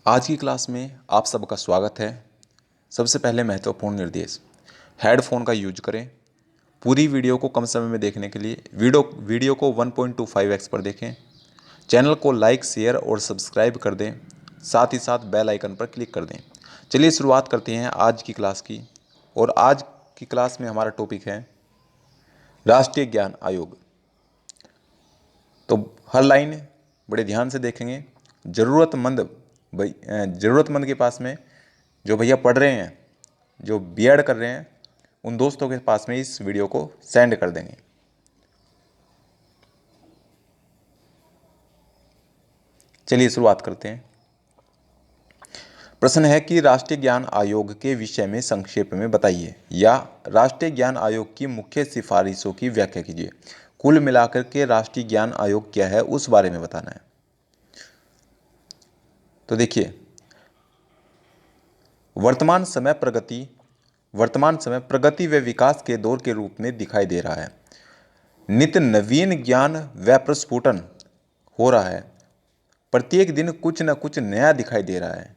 आज की क्लास में आप सबका स्वागत है। सबसे पहले महत्वपूर्ण निर्देश, हेडफोन का यूज करें। पूरी वीडियो को कम समय में देखने के लिए वीडियो को 1.25x पर देखें। चैनल को लाइक, शेयर और सब्सक्राइब कर दें। साथ ही साथ बेल आइकन पर क्लिक कर दें। चलिए शुरुआत करते हैं आज की क्लास की। और आज की क्लास में हमारा टॉपिक है राष्ट्रीय ज्ञान आयोग। तो हर लाइन बड़े ध्यान से देखेंगे। ज़रूरतमंद के पास में जो भैया पढ़ रहे हैं, जो बीएड कर रहे हैं, उन दोस्तों के पास में इस वीडियो को सेंड कर देंगे। चलिए शुरुआत करते हैं। प्रश्न है कि राष्ट्रीय ज्ञान आयोग के विषय में संक्षेप में बताइए, या राष्ट्रीय ज्ञान आयोग की मुख्य सिफारिशों की व्याख्या कीजिए। कुल मिलाकर के राष्ट्रीय ज्ञान आयोग क्या है उस बारे में बताना है। तो देखिए, वर्तमान समय प्रगति व विकास के दौर के रूप में दिखाई दे रहा है। नित्य नवीन ज्ञान व प्रस्फुटन हो रहा है। प्रत्येक दिन कुछ न कुछ नया दिखाई दे रहा है।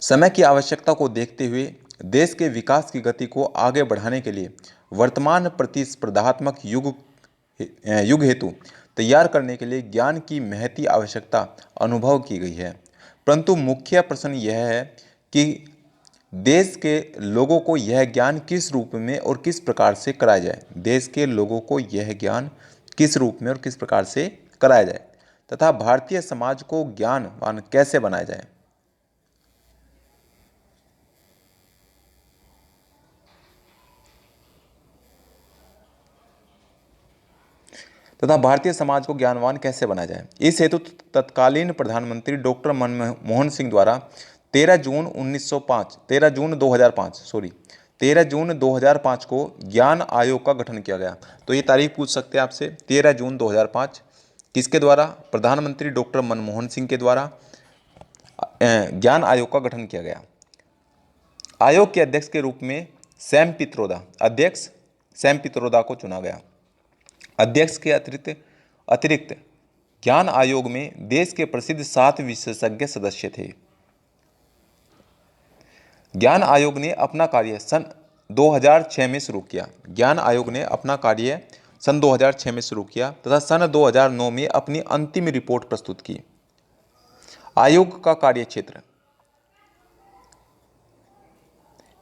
समय की आवश्यकता को देखते हुए देश के विकास की गति को आगे बढ़ाने के लिए वर्तमान प्रतिस्पर्धात्मक युग हेतु तैयार करने के लिए ज्ञान की महती आवश्यकता अनुभव की गई है। परंतु मुख्य प्रश्न यह है कि देश के लोगों को यह ज्ञान किस रूप में और किस प्रकार से कराया जाए। देश के लोगों को यह ज्ञान किस रूप में और किस प्रकार से कराया जाए, तथा भारतीय समाज को ज्ञानवान कैसे बनाया जाए। इस हेतु तत्कालीन प्रधानमंत्री डॉक्टर मनमोहन सिंह द्वारा 13 जून 2005 को ज्ञान आयोग का गठन किया गया। तो ये तारीख पूछ सकते हैं आपसे। 13 जून 2005 किसके द्वारा? प्रधानमंत्री डॉक्टर मनमोहन सिंह के द्वारा ज्ञान आयोग का गठन किया गया। आयोग के अध्यक्ष के रूप में सैम पित्रोदा को चुना गया। अध्यक्ष के अतिरिक्त ज्ञान आयोग में देश के प्रसिद्ध 7 विशेषज्ञ सदस्य थे। ज्ञान आयोग ने अपना कार्य सन 2006 में शुरू किया तथा सन 2009 में अपनी अंतिम रिपोर्ट प्रस्तुत की। आयोग का कार्यक्षेत्र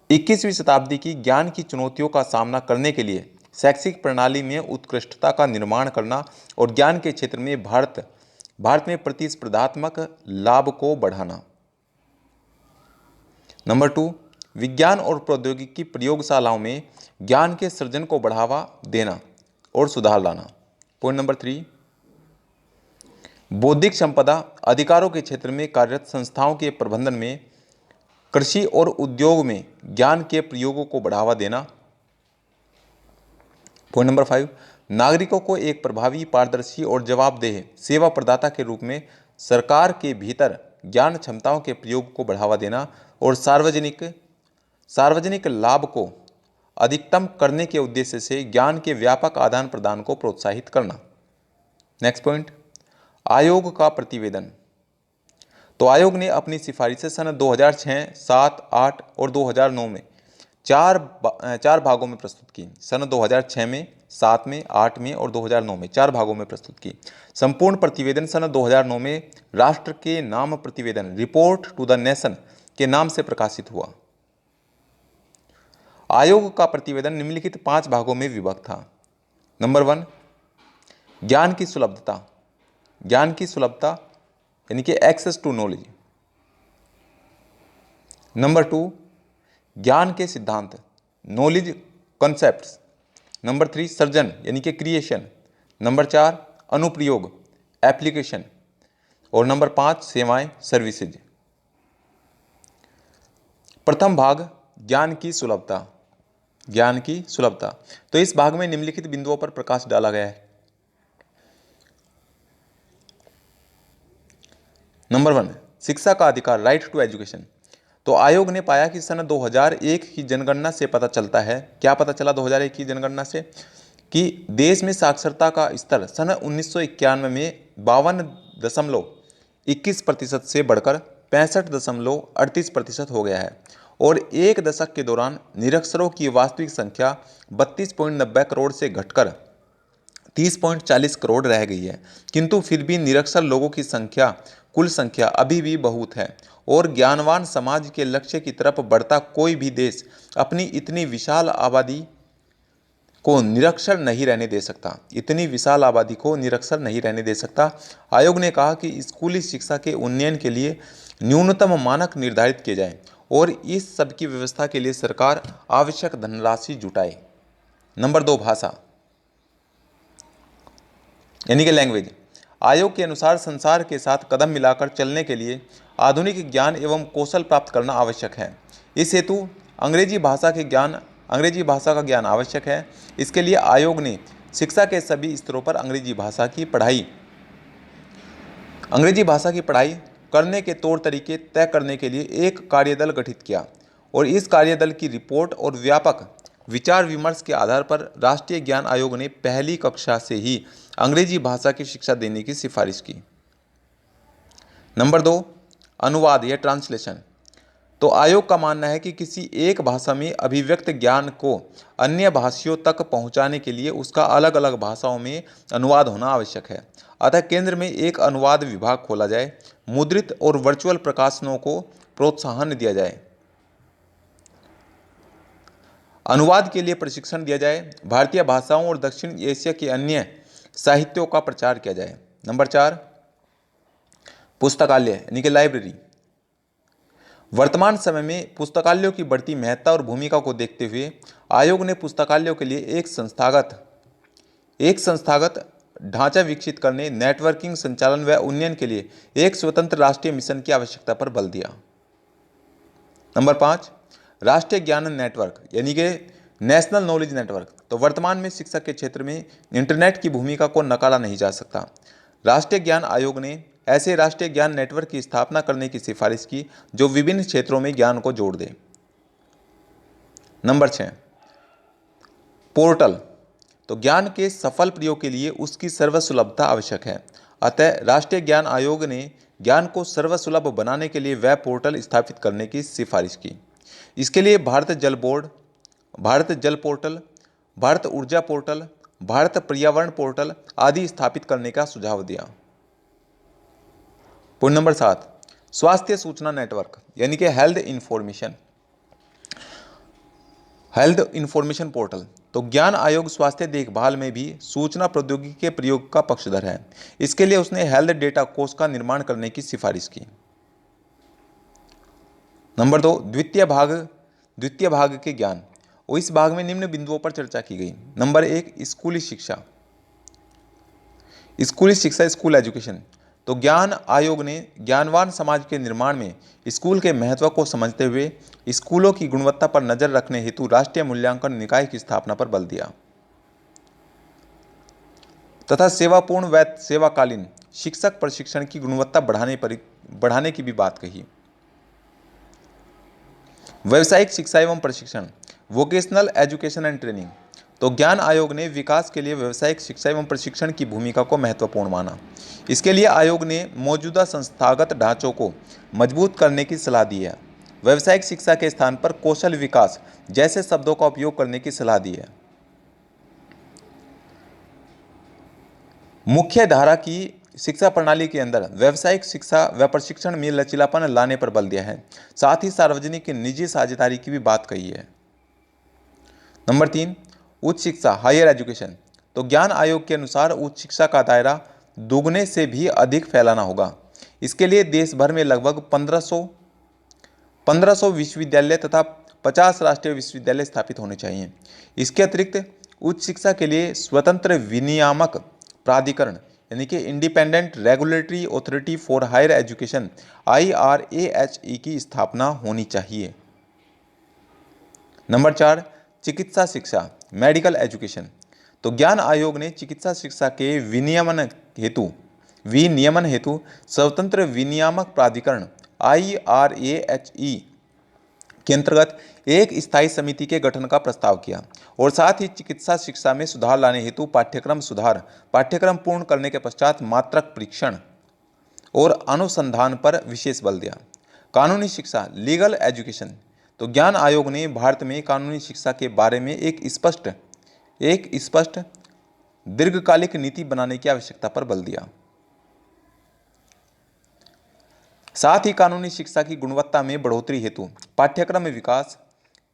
21वीं शताब्दी की ज्ञान की चुनौतियों का सामना करने के लिए शैक्षिक प्रणाली में उत्कृष्टता का निर्माण करना और ज्ञान के क्षेत्र में भारत में प्रतिस्पर्धात्मक लाभ को बढ़ाना। नंबर 2, विज्ञान और प्रौद्योगिकी प्रयोगशालाओं में ज्ञान के सृजन को बढ़ावा देना और सुधार लाना। पॉइंट नंबर 3, बौद्धिक संपदा अधिकारों के क्षेत्र में कार्यरत संस्थाओं के प्रबंधन में कृषि और उद्योग में ज्ञान के प्रयोगों को बढ़ावा देना। पॉइंट नंबर 5, नागरिकों को एक प्रभावी, पारदर्शी और जवाबदेह सेवा प्रदाता के रूप में सरकार के भीतर ज्ञान क्षमताओं के प्रयोग को बढ़ावा देना और सार्वजनिक लाभ को अधिकतम करने के उद्देश्य से ज्ञान के व्यापक आदान प्रदान को प्रोत्साहित करना। नेक्स्ट पॉइंट, आयोग का प्रतिवेदन। तो आयोग ने अपनी सिफारिशें सन 2006, 7, 8 और 2009 में चार भागों में प्रस्तुत की। सन 2006 में, 7 में, 8 में और 2009 में 4 भागों में प्रस्तुत की। संपूर्ण प्रतिवेदन सन 2009 में राष्ट्र के नाम प्रतिवेदन, रिपोर्ट टू द नेशन के नाम से प्रकाशित हुआ। आयोग का प्रतिवेदन निम्नलिखित 5 भागों में विभक्त था। नंबर 1, ज्ञान की सुलभता यानी कि एक्सेस टू नॉलेज। नंबर 2, ज्ञान के सिद्धांत, नॉलेज कॉन्सेप्ट्स। नंबर 3, सर्जन यानी कि क्रिएशन। नंबर 4, अनुप्रयोग, एप्लीकेशन। और नंबर 5, सेवाएं, सर्विसेज। प्रथम भाग, ज्ञान की सुलभता। तो इस भाग में निम्नलिखित बिंदुओं पर प्रकाश डाला गया है। नंबर 1, शिक्षा का अधिकार, राइट टू एजुकेशन। तो आयोग ने पाया कि सन 2001 की जनगणना से पता चलता है, क्या पता चला 2001 की जनगणना से, कि देश में साक्षरता का स्तर सन 1991 में 52.1 21% से बढ़कर 65.38% हो गया है और एक दशक के दौरान निरक्षरों की वास्तविक संख्या 32.90 करोड़ से घटकर 30.40 करोड़ रह गई है। किंतु फिर भी निरक्षर लोगों की संख्या कुल संख्या अभी भी बहुत है और ज्ञानवान समाज के लक्ष्य की तरफ बढ़ता कोई भी देश अपनी इतनी विशाल आबादी को निरक्षर नहीं रहने दे सकता। इतनी विशाल आबादी को निरक्षर नहीं रहने दे सकता। आयोग ने कहा कि स्कूली शिक्षा के उन्नयन के लिए न्यूनतम मानक निर्धारित किए जाएं और इस सब की व्यवस्था के लिए सरकार आवश्यक धनराशि जुटाए। नंबर 2, भाषा यानी कि लैंग्वेज। आयोग के अनुसार संसार के साथ कदम मिलाकर चलने के लिए आधुनिक ज्ञान एवं कौशल प्राप्त करना आवश्यक है। इस हेतु अंग्रेजी भाषा का ज्ञान आवश्यक है। इसके लिए आयोग ने शिक्षा के सभी स्तरों पर अंग्रेजी भाषा की पढ़ाई करने के तौर तरीके तय करने के लिए एक कार्यदल गठित किया और इस कार्यदल की रिपोर्ट और व्यापक विचार विमर्श के आधार पर राष्ट्रीय ज्ञान आयोग ने पहली कक्षा से ही अंग्रेजी भाषा की शिक्षा देने की सिफारिश की। नंबर 2, अनुवाद या ट्रांसलेशन। तो आयोग का मानना है कि किसी एक भाषा में अभिव्यक्त ज्ञान को अन्य भाषियों तक पहुंचाने के लिए उसका अलग अलग भाषाओं में अनुवाद होना आवश्यक है। अतः केंद्र में एक अनुवाद विभाग खोला जाए, मुद्रित और वर्चुअल प्रकाशनों को प्रोत्साहन दिया जाए, अनुवाद के लिए प्रशिक्षण दिया जाए, भारतीय भाषाओं और दक्षिण एशिया के अन्य साहित्यों का प्रचार किया जाए। नंबर 4, पुस्तकालय यानी कि लाइब्रेरी। वर्तमान समय में पुस्तकालयों की बढ़ती महत्ता और भूमिका को देखते हुए आयोग ने पुस्तकालयों के लिए एक संस्थागत ढांचा विकसित करने, नेटवर्किंग, संचालन व उन्नयन के लिए एक स्वतंत्र राष्ट्रीय मिशन की आवश्यकता पर बल दिया। नंबर 5, राष्ट्रीय ज्ञान नेटवर्क यानी कि नेशनल नॉलेज नेटवर्क। तो वर्तमान में शिक्षा के क्षेत्र में इंटरनेट की भूमिका को नकारा नहीं जा सकता। राष्ट्रीय ज्ञान आयोग ने ऐसे राष्ट्रीय ज्ञान नेटवर्क की स्थापना करने की सिफारिश की जो विभिन्न क्षेत्रों में ज्ञान को जोड़ दे। Number 6, portal. तो ज्ञान के सफल प्रयोग के लिए उसकी सर्वसुलभता आवश्यक है। अतः राष्ट्रीय ज्ञान आयोग ने ज्ञान को सर्वसुलभ बनाने के लिए वेब पोर्टल स्थापित करने की सिफारिश की। इसके लिए भारत जल पोर्टल, भारत ऊर्जा पोर्टल, भारत पर्यावरण पोर्टल आदि स्थापित करने का सुझाव दिया। पॉइंट नंबर 7, स्वास्थ्य सूचना नेटवर्क यानी कि हेल्थ इंफॉर्मेशन पोर्टल। तो ज्ञान आयोग स्वास्थ्य देखभाल में भी सूचना प्रौद्योगिकी के प्रयोग का पक्षधर है। इसके लिए उसने हेल्थ डेटा कोष का निर्माण करने की सिफारिश की। नंबर 2, द्वितीय भाग के ज्ञान और इस भाग में निम्न बिंदुओं पर चर्चा की गई। नंबर 1, स्कूल शिक्षा स्कूल एजुकेशन। तो ज्ञान आयोग ने ज्ञानवान समाज के निर्माण में स्कूल के महत्व को समझते हुए स्कूलों की गुणवत्ता पर नजर रखने हेतु राष्ट्रीय मूल्यांकन निकाय की स्थापना पर बल दिया तथा सेवापूर्ण व सेवाकालीन शिक्षक प्रशिक्षण की गुणवत्ता बढ़ाने की भी बात कही। व्यावसायिक शिक्षा एवं प्रशिक्षण, वोकेशनल एजुकेशन एंड ट्रेनिंग। तो ज्ञान आयोग ने विकास के लिए व्यावसायिक शिक्षा एवं प्रशिक्षण की भूमिका को महत्वपूर्ण माना। इसके लिए आयोग ने मौजूदा संस्थागत ढांचों को मजबूत करने की सलाह दी है। व्यावसायिक शिक्षा के स्थान पर कौशल विकास जैसे शब्दों का उपयोग करने की सलाह दी है। मुख्य धारा की शिक्षा प्रणाली के अंदर व्यावसायिक शिक्षा व प्रशिक्षण में लचीलापन लाने पर बल दिया है। साथ ही सार्वजनिक निजी साझेदारी की भी बात कही है। नंबर 3, उच्च शिक्षा हायर एजुकेशन। तो ज्ञान आयोग के अनुसार उच्च शिक्षा का दायरा दुगने से भी अधिक फैलाना होगा। इसके लिए देश भर में लगभग 1500 विश्वविद्यालय तथा 50 राष्ट्रीय विश्वविद्यालय स्थापित होने चाहिए। इसके अतिरिक्त उच्च शिक्षा के लिए स्वतंत्र विनियामक प्राधिकरण यानी कि independent regulatory authority for higher education IRAHE की स्थापना होनी चाहिए। नंबर 4, चिकित्सा शिक्षा मेडिकल एजुकेशन। तो ज्ञान आयोग ने चिकित्सा शिक्षा के विनियमन हेतु स्वतंत्र विनियामक प्राधिकरण IRAHE के अंतर्गत एक स्थायी समिति के गठन का प्रस्ताव किया और साथ ही चिकित्सा शिक्षा में सुधार लाने हेतु पाठ्यक्रम पूर्ण करने के पश्चात मात्रक परीक्षण और अनुसंधान पर विशेष बल दिया। कानूनी शिक्षा, लीगल एजुकेशन। तो ज्ञान आयोग ने भारत में कानूनी शिक्षा के बारे में एक स्पष्ट दीर्घकालिक नीति बनाने की आवश्यकता पर बल दिया। साथ ही कानूनी शिक्षा की गुणवत्ता में बढ़ोतरी हेतु पाठ्यक्रम में विकास,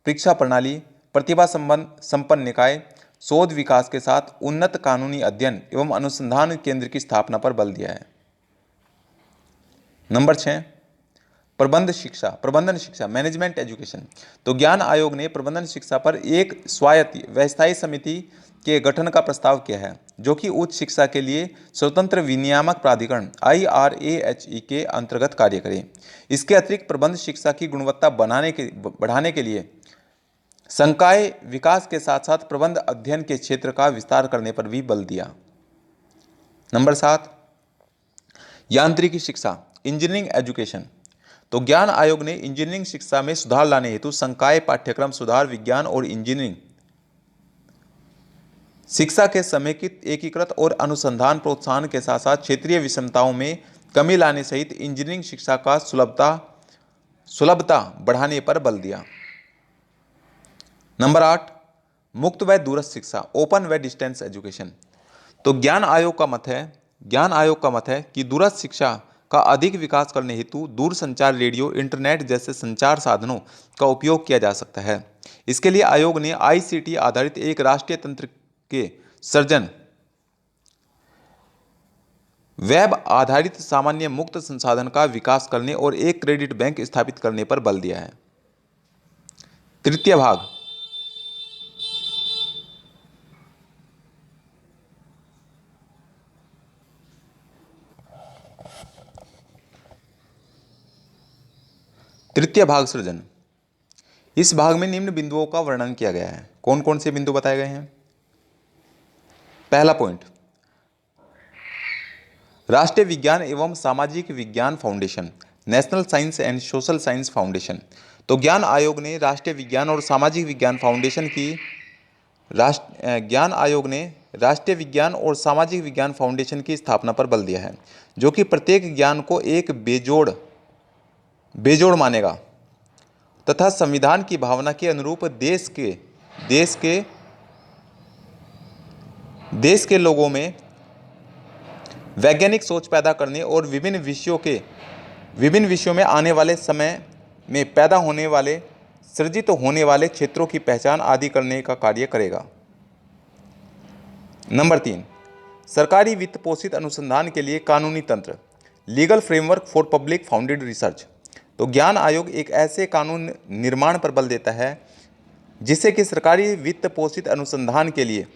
परीक्षा प्रणाली, प्रतिभा संपन्न निकाय, शोध विकास के साथ उन्नत कानूनी अध्ययन एवं अनुसंधान केंद्र की स्थापना पर बल दिया है। नंबर 6, प्रबंधन शिक्षा, मैनेजमेंट एजुकेशन। तो ज्ञान आयोग ने प्रबंधन शिक्षा पर एक स्वायत्त व स्थायी समिति के गठन का प्रस्ताव किया है, जो कि उच्च शिक्षा के लिए स्वतंत्र विनियामक प्राधिकरण IRAHE के अंतर्गत कार्य करे। इसके अतिरिक्त प्रबंध शिक्षा की गुणवत्ता बढ़ाने के लिए संकाय विकास के साथ साथ प्रबंध अध्ययन के क्षेत्र का विस्तार करने पर भी बल दिया। नंबर 7, यांत्रिकी शिक्षा, इंजीनियरिंग एजुकेशन। तो ज्ञान आयोग ने इंजीनियरिंग शिक्षा में सुधार लाने हेतु संकाय पाठ्यक्रम सुधार, विज्ञान और इंजीनियरिंग शिक्षा के समेकित, एकीकृत और अनुसंधान प्रोत्साहन के साथ साथ क्षेत्रीय विषमताओं में कमी लाने सहित इंजीनियरिंग शिक्षा का सुलभता बढ़ाने पर बल दिया। नंबर 8, मुक्त व दूरस्थ शिक्षा, ओपन व डिस्टेंस एजुकेशन। तो ज्ञान आयोग का मत है कि दूरस्थ शिक्षा का अधिक विकास करने हेतु दूरसंचार, रेडियो, इंटरनेट जैसे संचार साधनों का उपयोग किया जा सकता है। इसके लिए आयोग ने ICT आधारित एक राष्ट्रीय तंत्र के सृजन, वेब आधारित सामान्य मुक्त संसाधन का विकास करने और एक क्रेडिट बैंक स्थापित करने पर बल दिया है। तृतीय भाग, सृजन। इस भाग में निम्न बिंदुओं का वर्णन किया गया है। कौन कौन से बिंदु बताए गए हैं? पहला पॉइंट, राष्ट्रीय विज्ञान एवं सामाजिक विज्ञान foundation, national science and social science foundation. तो ज्ञान आयोग ने राष्ट्रीय विज्ञान और सामाजिक विज्ञान फाउंडेशन की स्थापना पर बल दिया है, जो कि प्रत्येक ज्ञान को एक बेजोड़ मानेगा तथा संविधान की भावना के अनुरूप देश के लोगों में वैज्ञानिक सोच पैदा करने और विभिन्न विषयों में आने वाले समय में पैदा होने वाले, सृजित होने वाले क्षेत्रों की पहचान आदि करने का कार्य करेगा। नंबर 3, सरकारी वित्त पोषित अनुसंधान के लिए कानूनी तंत्र, legal framework for public founded research. तो ज्ञान आयोग एक ऐसे कानून निर्माण पर बल देता है जिससे कि सरकारी वित्त पोषित अनुसंधान के लिए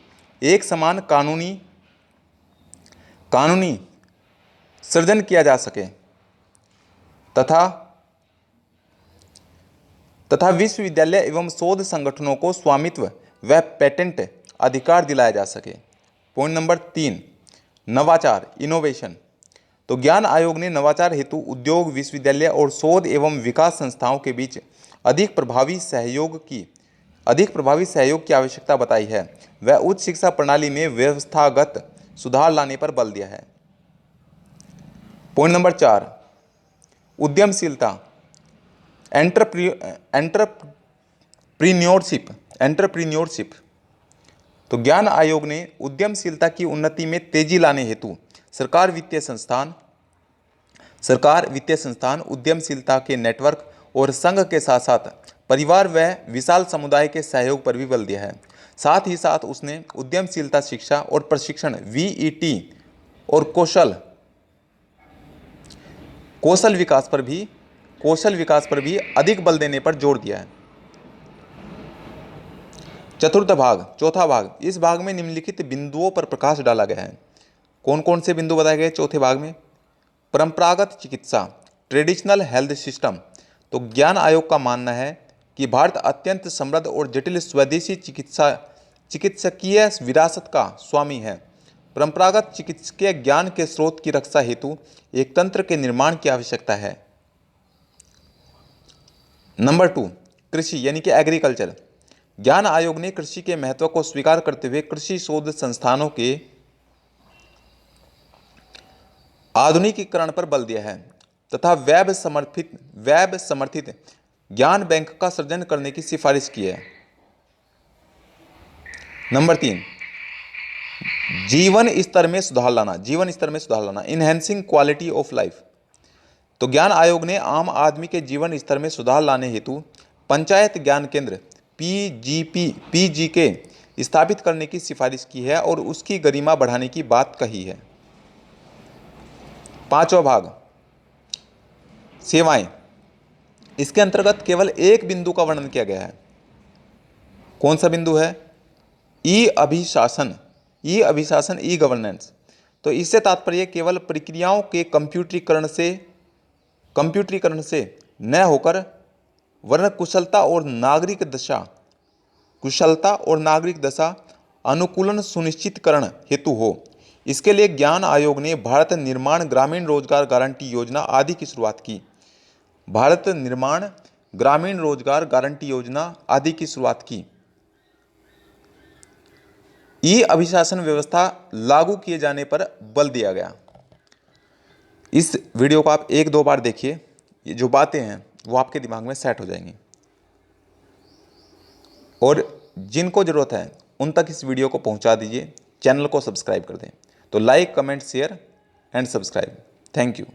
एक समान कानूनी सृजन किया जा सके तथा विश्वविद्यालय एवं शोध संगठनों को स्वामित्व व पेटेंट अधिकार दिलाया जा सके। पॉइंट नंबर 3, नवाचार, इनोवेशन। तो ज्ञान आयोग ने नवाचार हेतु उद्योग, विश्वविद्यालय और शोध एवं विकास संस्थाओं के बीच अधिक प्रभावी सहयोग की आवश्यकता बताई है व उच्च शिक्षा प्रणाली में व्यवस्थागत सुधार लाने पर बल दिया है। पॉइंट नंबर 4, उद्यमशीलता, एंटरप्रीन्योरशिप। तो ज्ञान आयोग ने उद्यमशीलता की उन्नति में तेजी लाने हेतु सरकार वित्तीय संस्थान, उद्यमशीलता के नेटवर्क और संघ के साथ साथ परिवार व विशाल समुदाय के सहयोग पर भी बल दिया है। साथ ही साथ उसने उद्यमशीलता शिक्षा और प्रशिक्षण VET और कौशल विकास पर भी अधिक बल देने पर जोर दिया है। चौथा भाग, इस भाग में निम्नलिखित बिंदुओं पर प्रकाश डाला गया है। कौन कौन से बिंदु बताए गए चौथे भाग में? परंपरागत चिकित्सा, ट्रेडिशनल हेल्थ सिस्टम। तो ज्ञान आयोग का मानना है कि भारत अत्यंत समृद्ध और जटिल स्वदेशी चिकित्सकीय विरासत का स्वामी है। परंपरागत चिकित्सकीय ज्ञान के स्रोत की रक्षा हेतु एक तंत्र के निर्माण की आवश्यकता है। नंबर 2, कृषि यानी कि एग्रीकल्चर। ज्ञान आयोग ने कृषि के महत्व को स्वीकार करते हुए कृषि शोध संस्थानों के आधुनिकीकरण पर बल दिया है तथा वेब समर्थित ज्ञान बैंक का सृजन करने की सिफारिश की है। नंबर 3, जीवन स्तर में सुधार लाना, इनहेंसिंग क्वालिटी ऑफ लाइफ। तो ज्ञान आयोग ने आम आदमी के जीवन स्तर में सुधार लाने हेतु पंचायत ज्ञान केंद्र पीजीके स्थापित करने की सिफारिश की है और उसकी गरिमा बढ़ाने की बात कही है। 5वां भाग, सेवाएं। इसके अंतर्गत केवल एक बिंदु का वर्णन किया गया है। कौन सा बिंदु है? ई अभिशासन, ई गवर्नेंस। तो इससे तात्पर्य केवल प्रक्रियाओं के कंप्यूटरीकरण से न होकर वरन कुशलता और नागरिक दशा अनुकूलन सुनिश्चितकरण हेतु हो। इसके लिए ज्ञान आयोग ने भारत निर्माण ग्रामीण रोजगार गारंटी योजना आदि की शुरुआत की। ई अभिशासन व्यवस्था लागू किए जाने पर बल दिया गया। इस वीडियो को आप 1-2 बार देखिए, ये जो बातें हैं वो आपके दिमाग में सेट हो जाएंगी। और जिनको ज़रूरत है उन तक इस वीडियो को पहुंचा दीजिए, चैनल को सब्सक्राइब कर दें। तो like, comment, share and subscribe. Thank you.